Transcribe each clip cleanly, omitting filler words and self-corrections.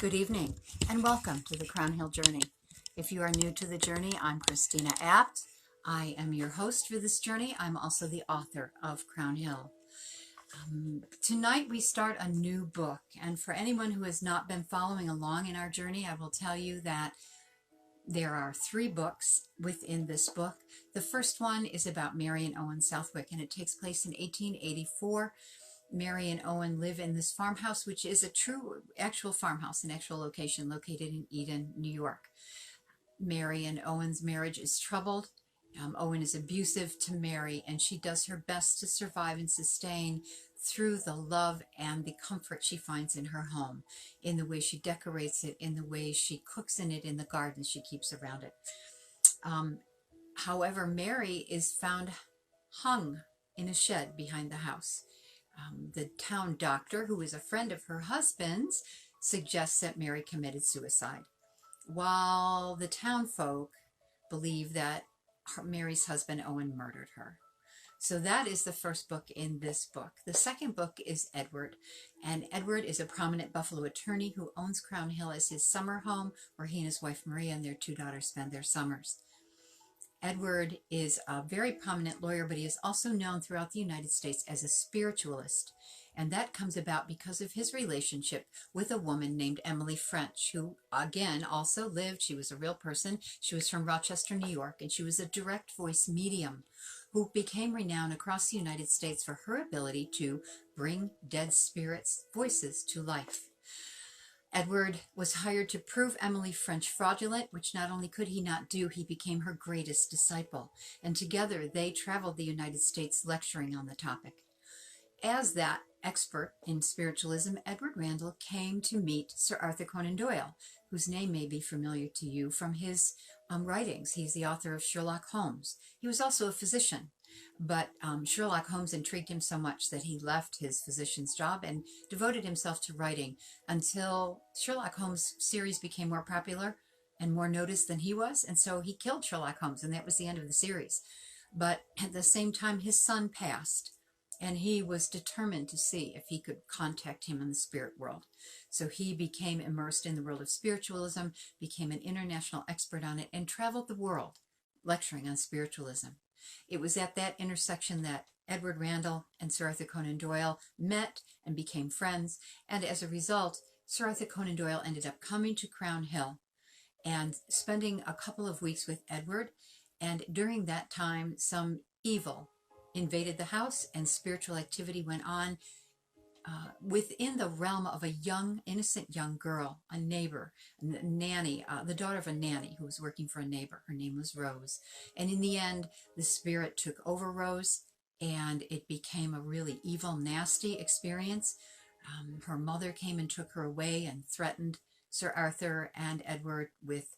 Good evening and welcome to the Crown Hill Journey. If you are new to the journey, I'm Christina Apt. I am your host for this journey. I'm also the author of Crown Hill. Tonight we start a new book, and for anyone who has not been following along in our journey, I will tell you that there are 3 books within this book. The first one is about Mary and Owen Southwick, and it takes place in 1884. Mary and Owen live in this farmhouse, which is a true, actual farmhouse, an actual location located in Eden, New York. Mary and Owen's marriage is troubled. Owen is abusive to Mary, and she does her best to survive and sustain through the love and the comfort she finds in her home, in the way she decorates it, in the way she cooks in it, in the gardens she keeps around it. However, Mary is found hung in a shed behind the house. The town doctor, who is a friend of her husband's, suggests that Mary committed suicide, while the town folk believe that Mary's husband Owen murdered her. So that is the first book in this book. The second book is Edward, and Edward is a prominent Buffalo attorney who owns Crown Hill as his summer home, where he and his wife Maria and their 2 daughters spend their summers. Edward is a very prominent lawyer, but he is also known throughout the United States as a spiritualist. And that comes about because of his relationship with a woman named Emily French, who, again, also lived. She was a real person. She was from Rochester, New York, and she was a direct voice medium who became renowned across the United States for her ability to bring dead spirits' voices to life. Edward was hired to prove Emily French fraudulent, which not only could he not do, he became her greatest disciple. And together they traveled the United States lecturing on the topic. As that expert in spiritualism, Edward Randall came to meet Sir Arthur Conan Doyle, whose name may be familiar to you from his writings. He's the author of Sherlock Holmes. He was also a physician. But Sherlock Holmes intrigued him so much that he left his physician's job and devoted himself to writing until Sherlock Holmes series became more popular and more noticed than he was. And so he killed Sherlock Holmes, and that was the end of the series. But at the same time, his son passed, and he was determined to see if he could contact him in the spirit world. So he became immersed in the world of spiritualism, became an international expert on it, and traveled the world lecturing on spiritualism. It was at that intersection that Edward Randall and Sir Arthur Conan Doyle met and became friends, and as a result, Sir Arthur Conan Doyle ended up coming to Crown Hill and spending a couple of weeks with Edward, and during that time, some evil invaded the house and spiritual activity went on within the realm of a young, innocent young girl, a neighbor, a nanny, the daughter of a nanny who was working for a neighbor. Her name was Rose. And in the end, the spirit took over Rose, and it became a really evil, nasty experience. Her mother came and took her away and threatened Sir Arthur and Edward with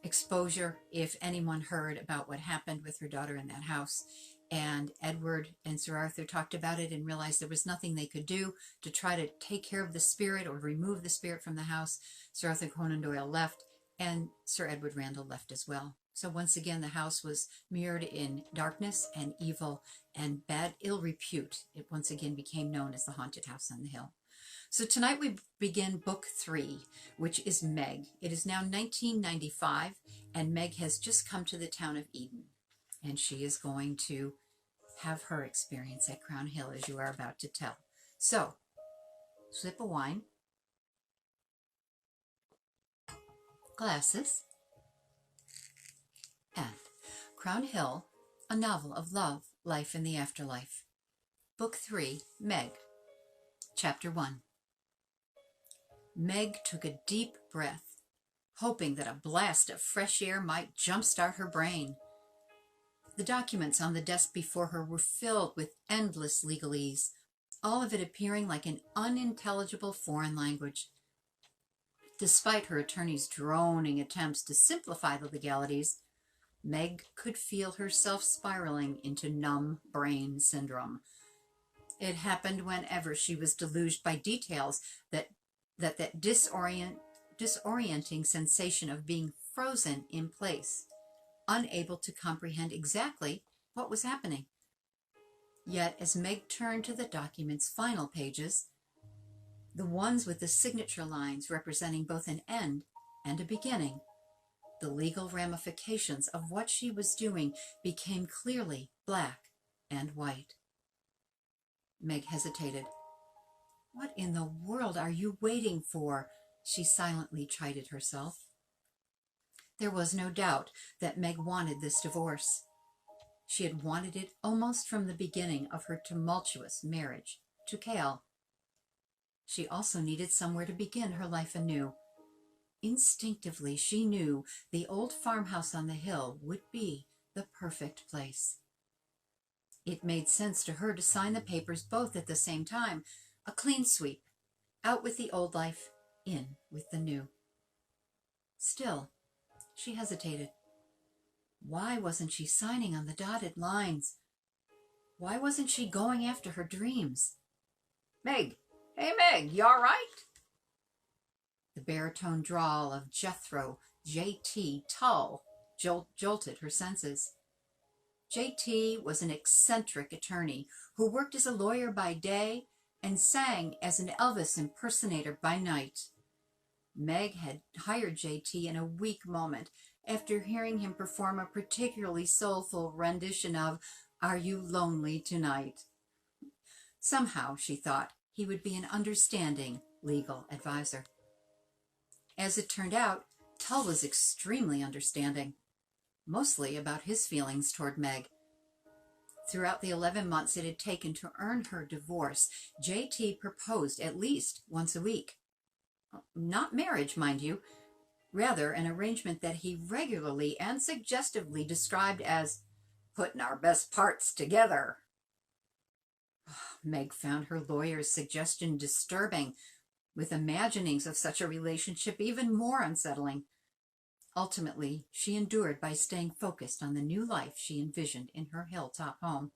exposure if anyone heard about what happened with her daughter in that house. And Edward and Sir Arthur talked about it and realized there was nothing they could do to try to take care of the spirit or remove the spirit from the house. Sir Arthur Conan Doyle left, and Sir Edward Randall left as well. So once again, the house was mirrored in darkness and evil and bad, ill repute. It once again became known as the haunted house on the hill. So tonight we begin book 3, which is Meg. It is now 1995, and Meg has just come to the town of Eden. And she is going to have her experience at Crown Hill, as you are about to tell. So, sip of wine, glasses, and Crown Hill, a novel of love, life, and the afterlife. Book 3, Meg, Chapter 1. Meg took a deep breath, hoping that a blast of fresh air might jumpstart her brain. The documents on the desk before her were filled with endless legalese, all of it appearing like an unintelligible foreign language. Despite her attorney's droning attempts to simplify the legalities, Meg could feel herself spiraling into numb brain syndrome. It happened whenever she was deluged by details that disorienting sensation of being frozen in place, unable to comprehend exactly what was happening. Yet, as Meg turned to the document's final pages, the ones with the signature lines representing both an end and a beginning. The legal ramifications of what she was doing became clearly black and white. Meg hesitated. "What in the world are you waiting for?" she silently chided herself. There was no doubt that Meg wanted this divorce. She had wanted it almost from the beginning of her tumultuous marriage to Cale. She also needed somewhere to begin her life anew. Instinctively, she knew the old farmhouse on the hill would be the perfect place. It made sense to her to sign the papers both at the same time, a clean sweep, out with the old life, in with the new. Still, she hesitated. Why wasn't she signing on the dotted lines? Why wasn't she going after her dreams? "Meg! Hey, Meg, you all right?" The baritone drawl of Jethro J.T. Tull jolted her senses. J.T. was an eccentric attorney who worked as a lawyer by day and sang as an Elvis impersonator by night. Meg had hired J.T. in a weak moment after hearing him perform a particularly soulful rendition of "Are You Lonely Tonight?" Somehow, she thought, he would be an understanding legal advisor. As it turned out, Tull was extremely understanding, mostly about his feelings toward Meg. Throughout the 11 months it had taken to earn her divorce, J.T. proposed at least once a week. Not marriage, mind you, rather an arrangement that he regularly and suggestively described as "putting our best parts together." Meg found her lawyer's suggestion disturbing, with imaginings of such a relationship even more unsettling. Ultimately, she endured by staying focused on the new life she envisioned in her hilltop home.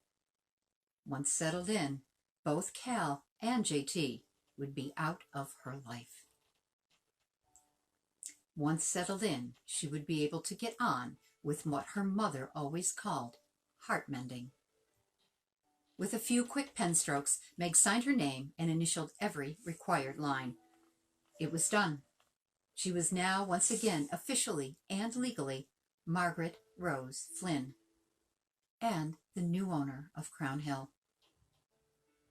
Once settled in, both Cal and J.T. would be out of her life. Once settled in, she would be able to get on with what her mother always called heart-mending. With a few quick pen strokes, Meg signed her name and initialed every required line. It was done. She was now once again officially and legally Margaret Rose Flynn, and the new owner of Crown Hill.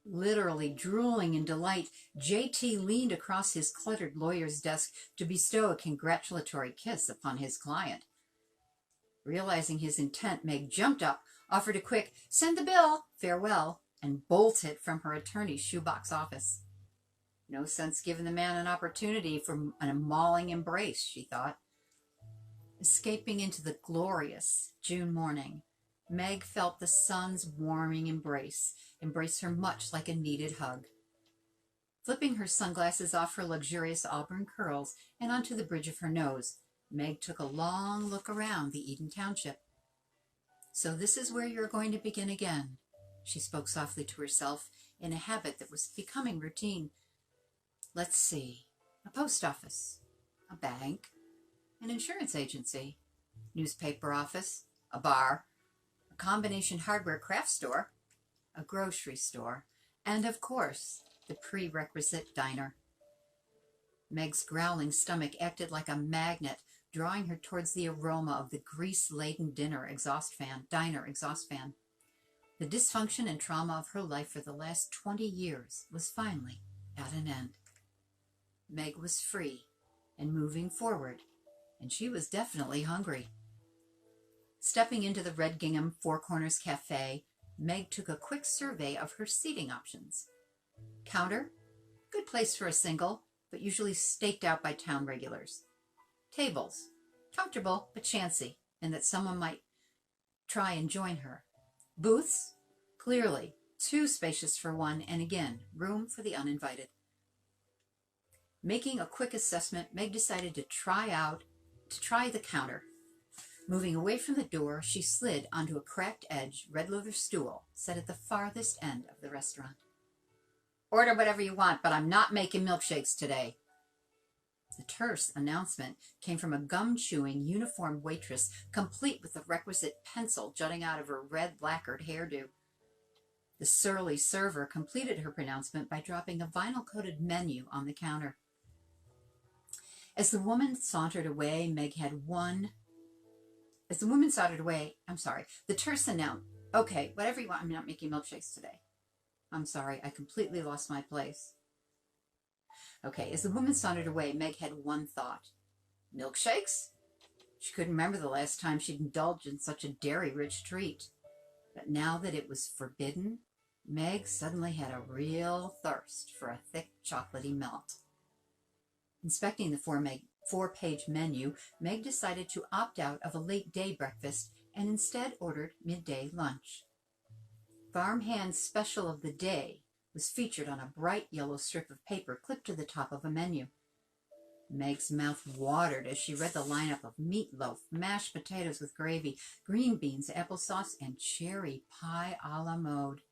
Literally drooling in delight, J.T. leaned across his cluttered lawyer's desk to bestow a congratulatory kiss upon his client. Realizing his intent, Meg jumped up, offered a quick "send the bill, farewell," and bolted from her attorney's shoebox office. No sense giving the man an opportunity for a mauling embrace, she thought. Escaping into the glorious June morning, Meg felt the sun's warming embrace her much like a needed hug. Flipping her sunglasses off her luxurious auburn curls and onto the bridge of her nose, Meg took a long look around the Eden Township. "So this is where you're going to begin again," she spoke softly to herself in a habit that was becoming routine. "Let's see, a post office, a bank, an insurance agency, newspaper office, a bar, a combination hardware craft store, a grocery store, and of course, the prerequisite diner." Meg's growling stomach acted like a magnet, drawing her towards the aroma of the grease-laden diner exhaust fan. The dysfunction and trauma of her life for the last 20 years was finally at an end. Meg was free and moving forward, and she was definitely hungry. Stepping into the Red Gingham Four Corners Cafe, Meg took a quick survey of her seating options. Counter, good place for a single, but usually staked out by town regulars. Tables, comfortable but chancy, and that someone might try and join her. Booths, clearly too spacious for one, and again, room for the uninvited. Making a quick assessment, Meg decided to try the counter. Moving away from the door, she slid onto a cracked-edge red leather stool set at the farthest end of the restaurant. "Order whatever you want, but I'm not making milkshakes today." The terse announcement came from a gum-chewing, uniformed waitress, complete with the requisite pencil jutting out of her red lacquered hairdo. The surly server completed her pronouncement by dropping a vinyl-coated menu on the counter. As the woman sauntered away, the terse announced, "Okay, whatever you want, I'm not making milkshakes today. I'm sorry, I completely lost my place." Okay, as the woman sauntered away, Meg had one thought. Milkshakes? She couldn't remember the last time she'd indulged in such a dairy-rich treat. But now that it was forbidden, Meg suddenly had a real thirst for a thick, chocolatey melt. Inspecting the four-page menu, Meg decided to opt out of a late-day breakfast and instead ordered midday lunch. Farmhand's special of the day was featured on a bright yellow strip of paper clipped to the top of a menu. Meg's mouth watered as she read the lineup of meatloaf, mashed potatoes with gravy, green beans, applesauce, and cherry pie a la mode.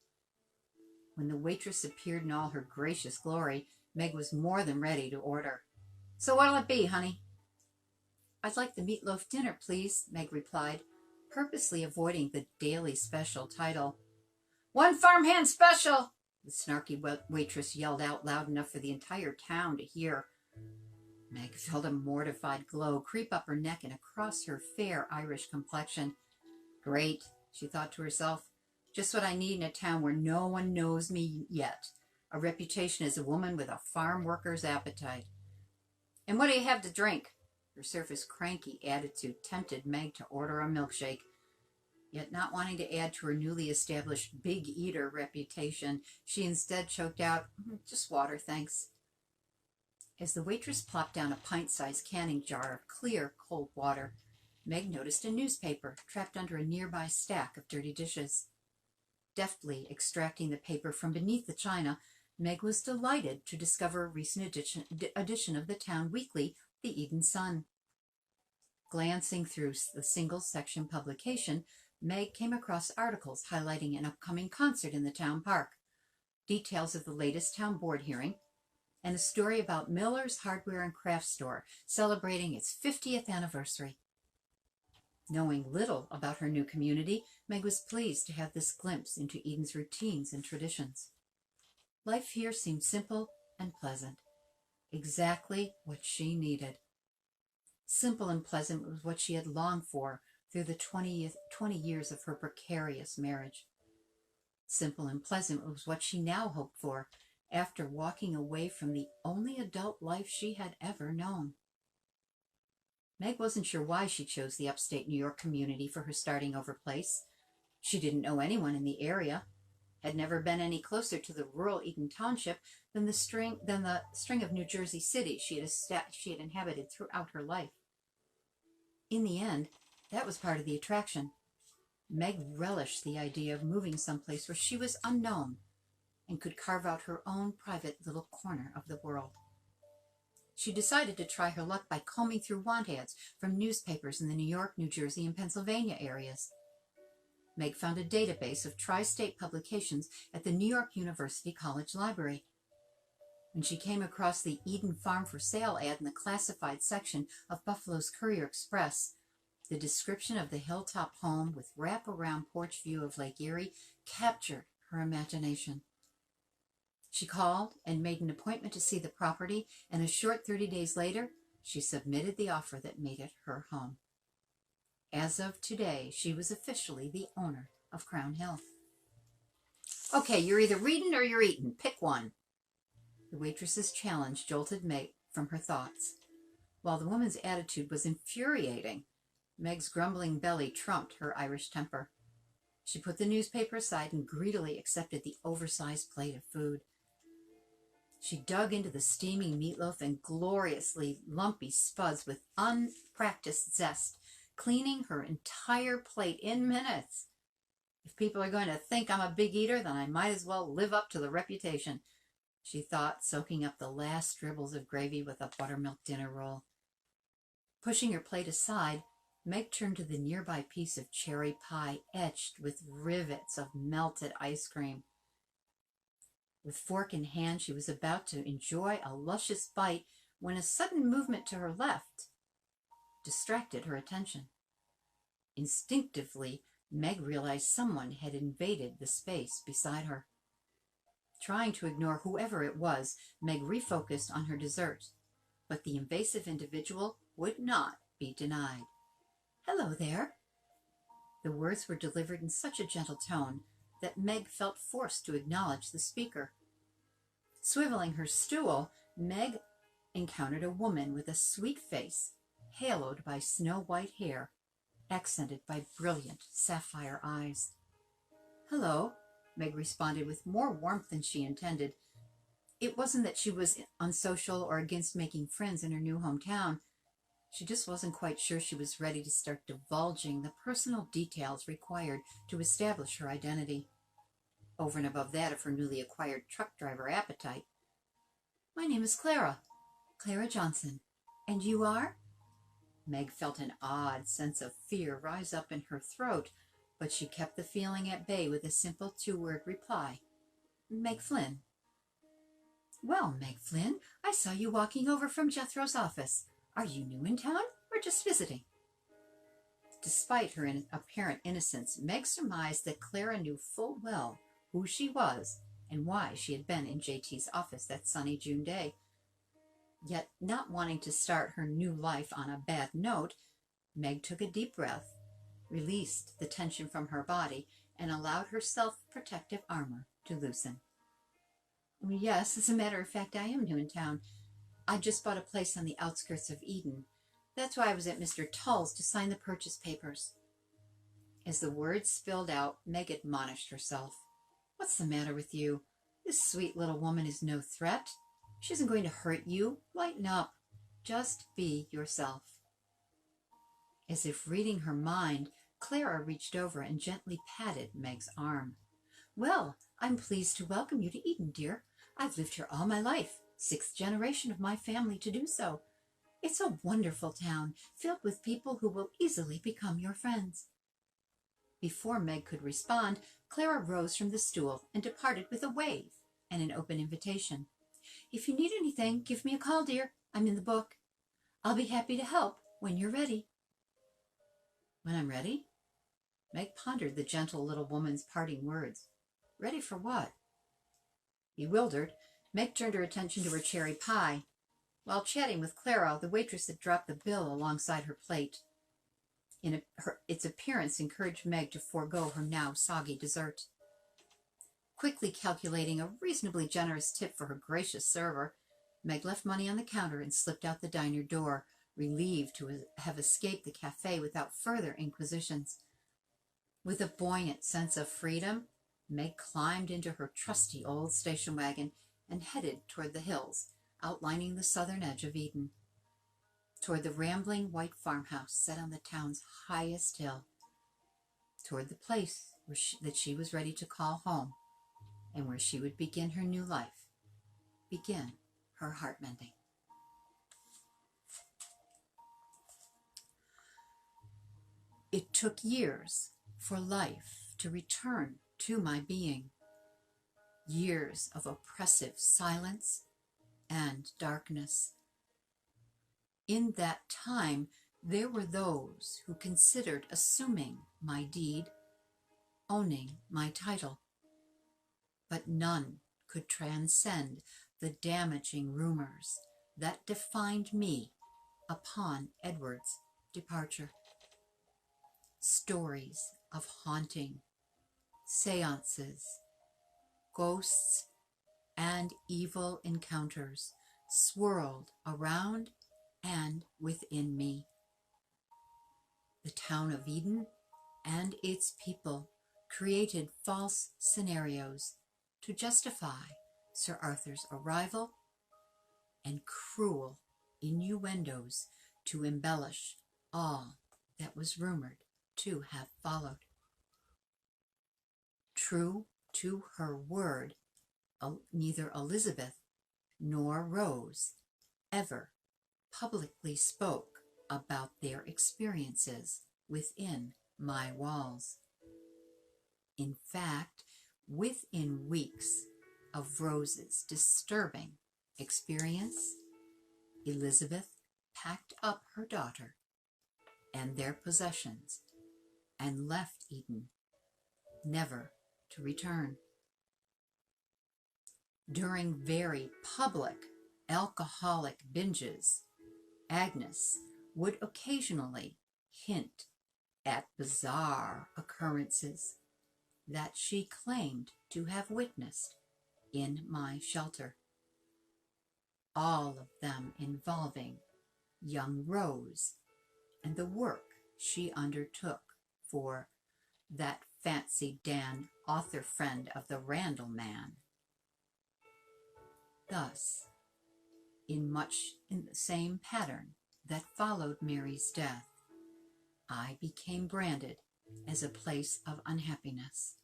When the waitress appeared in all her gracious glory, Meg was more than ready to order. "So what'll it be, honey?" "I'd like the meatloaf dinner, please," Meg replied, purposely avoiding the daily special title. "One farmhand special!" the snarky waitress yelled out loud enough for the entire town to hear. Meg felt a mortified glow creep up her neck and across her fair Irish complexion. Great, she thought to herself. Just what I need in a town where no one knows me yet. A reputation as a woman with a farm worker's appetite. "And what do you have to drink?" Her surface cranky attitude tempted Meg to order a milkshake. Yet not wanting to add to her newly established big eater reputation, she instead choked out, "Just water, thanks." As the waitress plopped down a pint-sized canning jar of clear, cold water, Meg noticed a newspaper trapped under a nearby stack of dirty dishes. Deftly extracting the paper from beneath the china, Meg was delighted to discover a recent edition of the town weekly, the Eden Sun. Glancing through the single-section publication, Meg came across articles highlighting an upcoming concert in the town park, details of the latest town board hearing, and a story about Miller's Hardware and Craft Store celebrating its 50th anniversary. Knowing little about her new community, Meg was pleased to have this glimpse into Eden's routines and traditions. Life here seemed simple and pleasant, exactly what she needed. Simple and pleasant was what she had longed for through the 20 years of her precarious marriage. Simple and pleasant was what she now hoped for after walking away from the only adult life she had ever known. Meg wasn't sure why she chose the upstate New York community for her starting over place. She didn't know anyone in the area, had never been any closer to the rural Eden Township than the string of New Jersey cities she had inhabited throughout her life. In the end, that was part of the attraction. Meg relished the idea of moving someplace where she was unknown and could carve out her own private little corner of the world. She decided to try her luck by combing through want ads from newspapers in the New York, New Jersey, and Pennsylvania areas. Meg found a database of tri-state publications at the New York University College Library. When she came across the Eden Farm for Sale ad in the classified section of Buffalo's Courier Express, the description of the hilltop home with wrap-around porch view of Lake Erie captured her imagination. She called and made an appointment to see the property, and a short 30 days later, she submitted the offer that made it her home. As of today, she was officially the owner of Crown Hill. "Okay, you're either reading or you're eating. Pick one." The waitress's challenge jolted Meg from her thoughts. While the woman's attitude was infuriating, Meg's grumbling belly trumped her Irish temper. She put the newspaper aside and greedily accepted the oversized plate of food. She dug into the steaming meatloaf and gloriously lumpy spuds with unpracticed zest, cleaning her entire plate in minutes. If people are going to think I'm a big eater, then I might as well live up to the reputation, she thought, soaking up the last dribbles of gravy with a buttermilk dinner roll. Pushing her plate aside, Meg turned to the nearby piece of cherry pie etched with rivets of melted ice cream. With fork in hand, she was about to enjoy a luscious bite when a sudden movement to her left distracted her attention. Instinctively, Meg realized someone had invaded the space beside her. Trying to ignore whoever it was, Meg refocused on her dessert, but the invasive individual would not be denied. "Hello there." The words were delivered in such a gentle tone that Meg felt forced to acknowledge the speaker. Swiveling her stool, Meg encountered a woman with a sweet face, haloed by snow-white hair, accented by brilliant sapphire eyes. "Hello," Meg responded with more warmth than she intended. It wasn't that she was unsocial or against making friends in her new hometown. She just wasn't quite sure she was ready to start divulging the personal details required to establish her identity, over and above that of her newly acquired truck driver appetite. "My name is Clara Johnson. And you are?" Meg felt an odd sense of fear rise up in her throat, but she kept the feeling at bay with a simple two-word reply. "Meg Flynn." "Well, Meg Flynn, I saw you walking over from Jethro's office. Are you new in town or just visiting?" Despite her apparent innocence, Meg surmised that Clara knew full well who she was and why she had been in JT's office that sunny June day. Yet, not wanting to start her new life on a bad note, Meg took a deep breath, released the tension from her body, and allowed her self-protective armor to loosen. "Yes, as a matter of fact, I am new in town. I just bought a place on the outskirts of Eden. That's why I was at Mr. Tull's to sign the purchase papers." As the words spilled out, Meg admonished herself. "What's the matter with you? This sweet little woman is no threat. She isn't going to hurt you. Lighten up. Just be yourself." As if reading her mind, Clara reached over and gently patted Meg's arm. "Well, I'm pleased to welcome you to Eden, dear. I've lived here all my life, 6th generation of my family to do so. It's a wonderful town, filled with people who will easily become your friends." Before Meg could respond, Clara rose from the stool and departed with a wave and an open invitation. "If you need anything, give me a call, dear. I'm in the book. I'll be happy to help when you're ready." "When I'm ready?" Meg pondered the gentle little woman's parting words. Ready for what? Bewildered, Meg turned her attention to her cherry pie. While chatting with Clara, the waitress had dropped the bill alongside her plate. Its appearance encouraged Meg to forego her now soggy dessert. Quickly calculating a reasonably generous tip for her gracious server, Meg left money on the counter and slipped out the diner door, relieved to have escaped the cafe without further inquisitions. With a buoyant sense of freedom, Meg climbed into her trusty old station wagon and headed toward the hills, outlining the southern edge of Eden, toward the rambling white farmhouse set on the town's highest hill, toward the place that she was ready to call home, and where she would begin her new life, begin her heart-mending. It took years for life to return to my being, years of oppressive silence and darkness. In that time, there were those who considered assuming my deed, owning my title, but none could transcend the damaging rumors that defined me upon Edward's departure. Stories of haunting, seances, ghosts, and evil encounters swirled around and within me. The town of Eden and its people created false scenarios to justify Sir Arthur's arrival and cruel innuendos to embellish all that was rumored to have followed. True to her word, neither Elizabeth nor Rose ever publicly spoke about their experiences within my walls. In fact, within weeks of Rose's disturbing experience, Elizabeth packed up her daughter and their possessions and left Eden, never to return. During very public alcoholic binges, Agnes would occasionally hint at bizarre occurrences that she claimed to have witnessed in my shelter, all of them involving young Rose and the work she undertook for that Fancy Dan author friend of the Randall man. Thus, in the same pattern that followed Mary's death, I became branded as a place of unhappiness,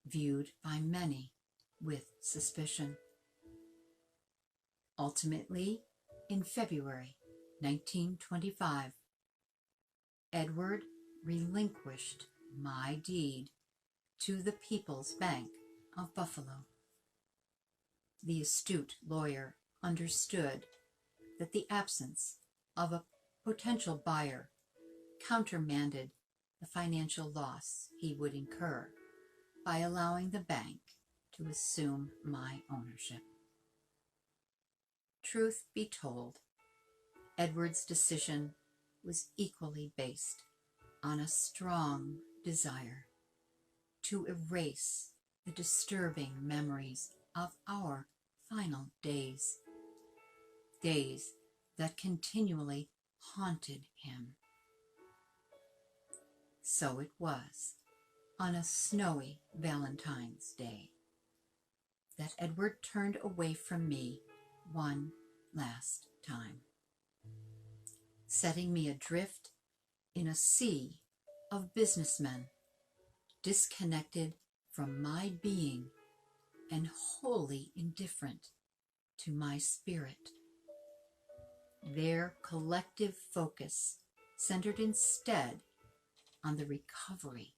viewed by many with suspicion. Ultimately, in February 1925, Edward relinquished my deed to the People's Bank of Buffalo. The astute lawyer understood that the absence of a potential buyer countermanded the financial loss he would incur by allowing the bank to assume my ownership. Truth be told, Edward's decision was equally based on a strong desire to erase the disturbing memories of our final days, days that continually haunted him. So it was on a snowy Valentine's Day that Edward turned away from me one last time, setting me adrift in a sea of businessmen, disconnected from my being and wholly indifferent to my spirit. Their collective focus centered instead on the recovery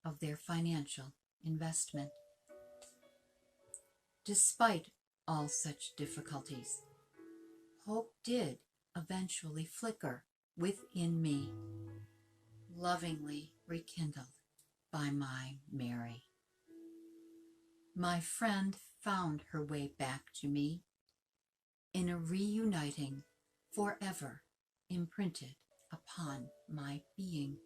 of their financial investment. Despite all such difficulties, hope did eventually flicker within me, lovingly rekindled by my Mary. My friend found her way back to me in a reuniting forever imprinted upon my being.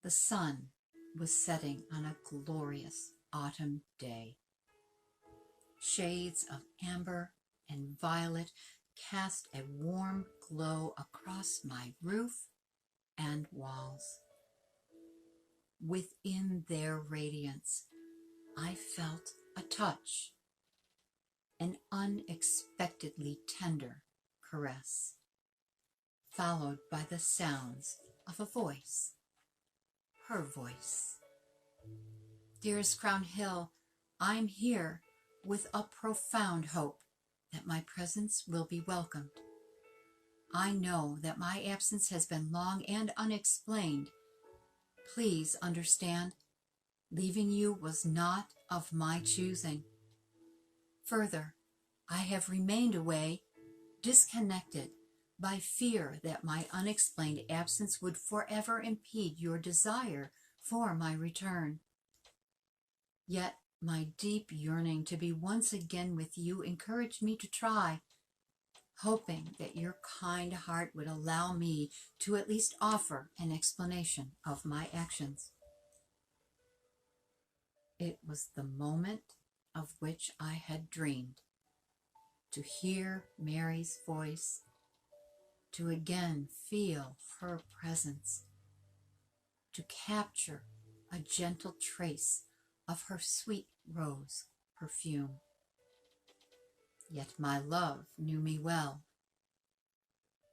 The sun was setting on a glorious autumn day. Shades of amber and violet cast a warm glow across my roof and walls. Within their radiance, I felt a touch, an unexpectedly tender caress, followed by the sounds of a voice, her voice. Dearest Crown Hill, I'm here with a profound hope that my presence will be welcomed. I know that my absence has been long and unexplained. Please understand, leaving you was not of my choosing. Further, I have remained away, disconnected, by fear that my unexplained absence would forever impede your desire for my return. Yet my deep yearning to be once again with you encouraged me to try, hoping that your kind heart would allow me to at least offer an explanation of my actions. It was the moment of which I had dreamed, to hear Mary's voice, to again feel her presence, to capture a gentle trace of her sweet rose perfume. Yet my love knew me well.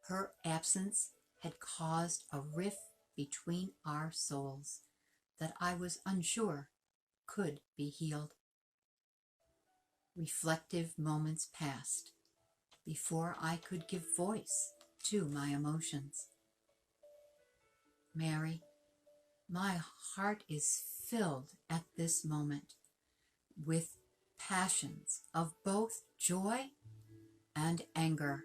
Her absence had caused a rift between our souls that I was unsure could be healed. Reflective moments passed before I could give voice to my emotions. Mary, my heart is filled at this moment with passions of both joy and anger.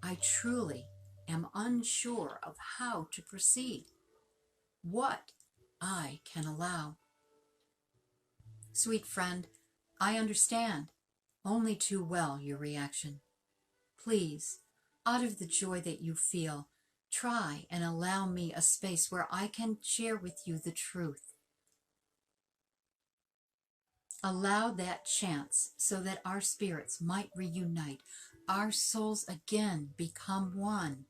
I truly am unsure of how to proceed, what I can allow. Sweet friend, I understand only too well your reaction. Please, out of the joy that you feel, try and allow me a space where I can share with you the truth. Allow that chance so that our spirits might reunite, our souls again become one.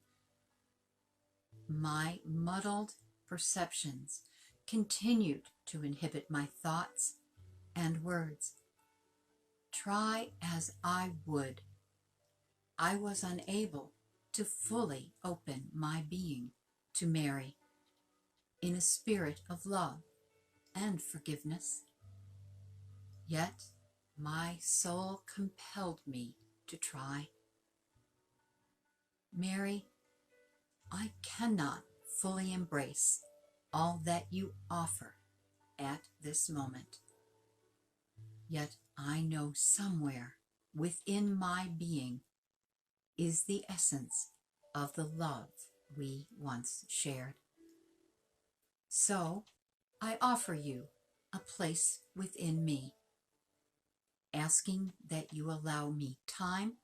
My muddled perceptions continued to inhibit my thoughts and words. Try as I would, I was unable to fully open my being to Mary in a spirit of love and forgiveness. Yet my soul compelled me to try. Mary, I cannot fully embrace all that you offer at this moment. Yet I know somewhere within my being is the essence of the love we once shared. So I offer you a place within me, asking that you allow me time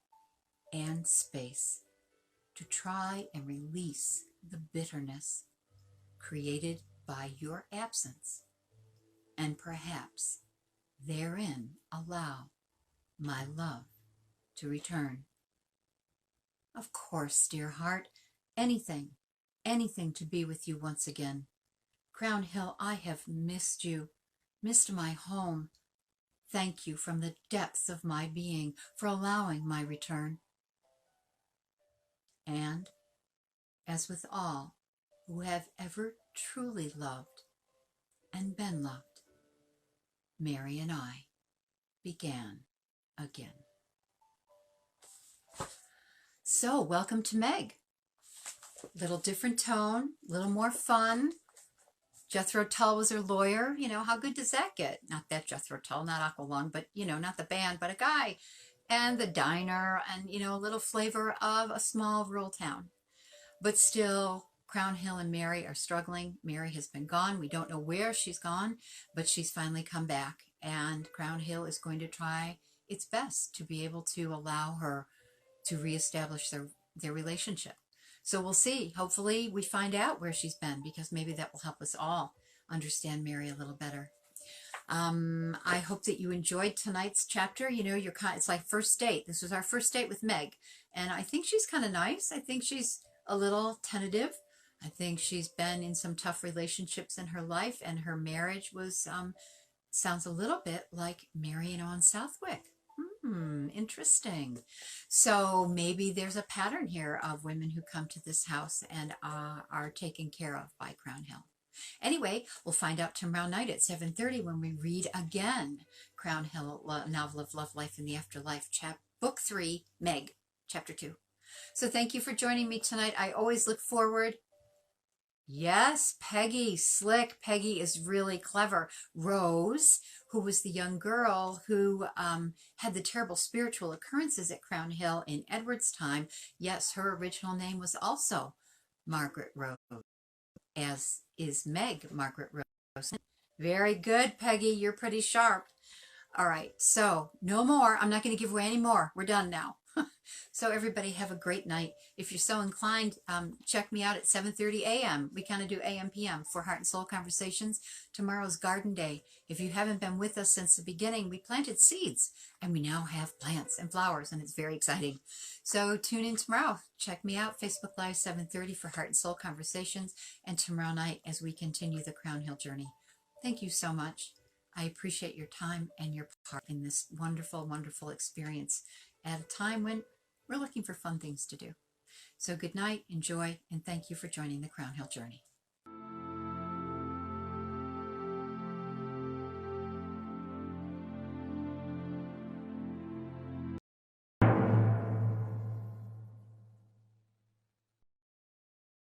and space to try and release the bitterness created by your absence, and perhaps therein allow my love to return. Of course, dear heart, anything to be with you once again. Crown Hill, I have missed you, missed my home. Thank you from the depths of my being for allowing my return. And, as with all who have ever truly loved and been loved, Mary and I began again. So, welcome to Meg. Little different tone, little more fun. Jethro Tull was her lawyer. You know, how good does that get? Not that Jethro Tull, not Aqualung, but, you know, not the band, but a guy. And the diner, and, you know, a little flavor of a small rural town. But still, Crown Hill and Mary are struggling. Mary has been gone. We don't know where she's gone, but she's finally come back. And Crown Hill is going to try its best to be able to allow her to reestablish their relationship. So we'll see. Hopefully we find out where she's been, because maybe that will help us all understand Mary a little better. I hope that you enjoyed tonight's chapter. You know, it's like first date. This was our first date with Meg, and I think she's kind of nice. I think she's a little tentative. I think she's been in some tough relationships in her life, and her marriage was sounds a little bit like Marion on Southwick. Interesting. So maybe there's a pattern here of women who come to this house and are taken care of by Crown Hill. Anyway, we'll find out tomorrow night at 7:30 when we read again Crown Hill, Novel of Love, Life, and the Afterlife, Book 3, Meg, Chapter 2. So thank you for joining me tonight. I always look forward. Yes, Peggy, slick. Peggy is really clever. Rose, who was the young girl who had the terrible spiritual occurrences at Crown Hill in Edward's time. Yes, her original name was also Margaret Rose, as is Meg Margaret Rose. Very good, Peggy. You're pretty sharp. All right, so no more. I'm not going to give away any more. We're done now. So everybody have a great night. If you're so inclined, check me out at 7:30 a.m. We kind of do a.m. p.m. for Heart and Soul Conversations. Tomorrow's Garden Day. If you haven't been with us since the beginning, we planted seeds, and we now have plants and flowers, and it's very exciting. So tune in tomorrow. Check me out, Facebook Live 7:30 for Heart and Soul Conversations, and tomorrow night as we continue the Crown Hill journey. Thank you so much. I appreciate your time and your part in this wonderful, wonderful experience at a time when we're looking for fun things to do. So good night, enjoy, and thank you for joining the Crown Hill journey.